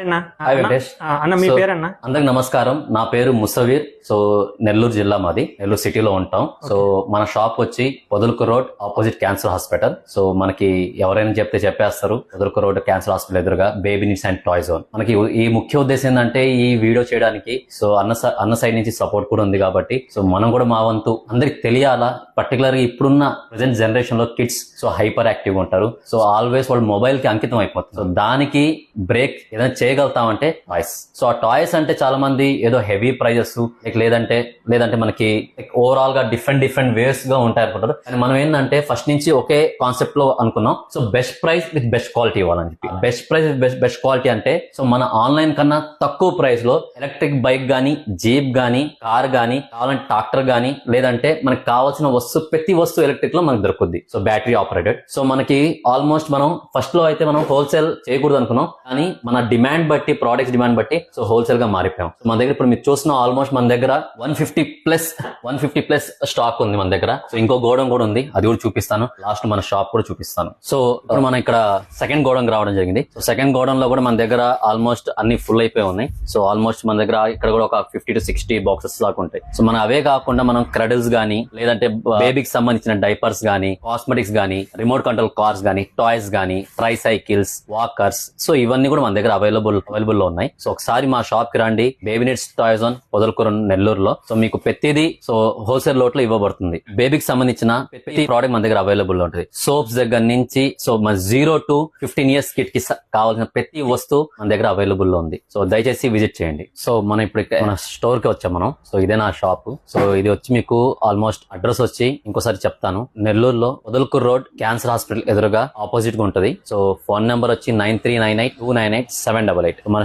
అన్న హాయ్ వెంకటేష్. అన్న మీ పేరన్న? అందరికి నమస్కారం. నా పేరు ముసవీర్. సో నెల్లూరు జిల్లా మాది, నెల్లూరు సిటీలో ఉంటాం. సో మన షాప్ వచ్చి పొదలుకు road opposite cancer hospital. So మనకి ఎవరైనా చెప్తే చెప్పేస్తారు, పొదలుకు రోడ్ క్యాన్సర్ హాస్పిటల్ ఎదురుగా baby needs and toy zone. మనకి ఈ ముఖ్య ఉద్దేశం ఏంటంటే ఈ వీడియో చేయడానికి సో అన్న సైడ్ నుంచి సపోర్ట్ కూడా ఉంది కాబట్టి సో మనం కూడా మా వంతు అందరికి తెలియాలా. పర్టికులర్ గా ఇప్పుడున్న ప్రెసెంట్ జనరేషన్ లో కిడ్స్ సో హైపర్ యాక్టివ్ ఉంటారు. సో ఆల్వేస్ వాళ్ళు మొబైల్ కి అంకితం అయిపోతుంది. సో దానికి బ్రేక్ ఏదైనా చేయగలుగుతామంటే టాయ్స్. సో ఆ టాయ్స్ అంటే చాలా మంది ఏదో హెవీ ప్రైజెస్ లేదంటే మనకి ఓవరాల్ గా డిఫరెంట్ వేస్ గా ఉంటాయి అనుకుంటారు. కానీ మనం ఏంటంటే ఫస్ట్ నుంచి ఒకే కాన్సెప్ట్ లో అనుకున్నాం. So best price with best quality ఇవ్వాలని చెప్పి. Best price with best quality అంటే సో మన ఆన్లైన్ కన్నా తక్కువ ప్రైస్ లో ఎలక్ట్రిక్ బైక్ గానీ, జీప్ గానీ, కార్ గానీ, కావాలంటే ట్రాక్టర్ గానీ, లేదంటే మనకి కావాల్సిన ప్రతి వస్తువు ఎలక్ట్రిక్ లో మనకు దొరుకుద్ది. So battery operated. సో మనకి ఆల్మోస్ట్ మనం ఫస్ట్ లో అయితే మనం హోల్సేల్ చేయకూడదు అనుకున్నాం. కానీ మన డిమాండ్ బట్టి, ప్రోడక్ట్స్ డిమాండ్ బట్టి సో హోల్సేల్ గా మారిపోయాం. సో మన దగ్గర ఇప్పుడు మీరు చూస్తున్న ఆల్మోస్ట్ మన దగ్గర 150 ప్లస్ స్టాక్ ఉంది మన దగ్గర. సో ఇంకో గోడౌన్ కూడా ఉంది, అది కూడా చూపిస్తాను. లాస్ట్ మన షాప్ కూడా చూపిస్తాను. సో ఇప్పుడు మనం ఇక్కడ సెకండ్ గోడౌన్ రావడం జరిగింది. సో సెకండ్ గోడౌన్ లో కూడా మన దగ్గర ఆల్మోస్ట్ అన్ని ఫుల్ అయిపోయి ఉన్నాయి. సో ఆల్మోస్ట్ మన దగ్గర ఇక్కడ కూడా ఒక 50 to 60 బాక్సెస్ లాగా ఉంటాయి. సో మనం అవే కాకుండా మనం క్రెడిల్స్ గానీ, లేదంటే బేబీకి సంబంధించిన డైపర్స్ గానీ, కాస్మెటిక్స్ గానీ, రిమోట్ కంట్రోల్ కార్స్ గానీ, టాయ్స్ గానీ, ట్రై సైకిల్స్, వాకర్స్, సో ఇవన్నీ కూడా మన దగ్గర అవైలబుల్ లో ఉన్నాయి. సో ఒకసారి మా షాప్ కి రండి. Baby needs toy zone Podalakuru నెల్లూరులో. సో మీకు ప్రతిదీ సో హోల్సేల్ లోట్ లో ఇవ్వబడుతుంది. బేబీకి సంబంధించిన ప్రతి ప్రోడక్ట్ మన దగ్గర అవైలబుల్ లో ఉంటుంది. సోప్స్ దగ్గర నుంచి సో మన 0 to 15 years కిడ్ కి కావాల్సిన ప్రతి వస్తువు మన దగ్గర అవైలబుల్ లో ఉంది. సో దయచేసి విజిట్ చేయండి. సో మనం ఇప్పుడు మన స్టోర్ కి వచ్చాం మనం. సో ఇదే నా షాప్. సో ఇది వచ్చి మీకు ఆల్మోస్ట్ అడ్రస్ వచ్చి ఇంకోసారి చెప్తాను. నెల్లూరులో పొదలకూరు రోడ్ క్యాన్సర్ హాస్పిటల్ ఎదురుగా ఆపోజిట్ గా ఉంటది. సో ఫోన్ నెంబర్ వచ్చి 9398298788. మన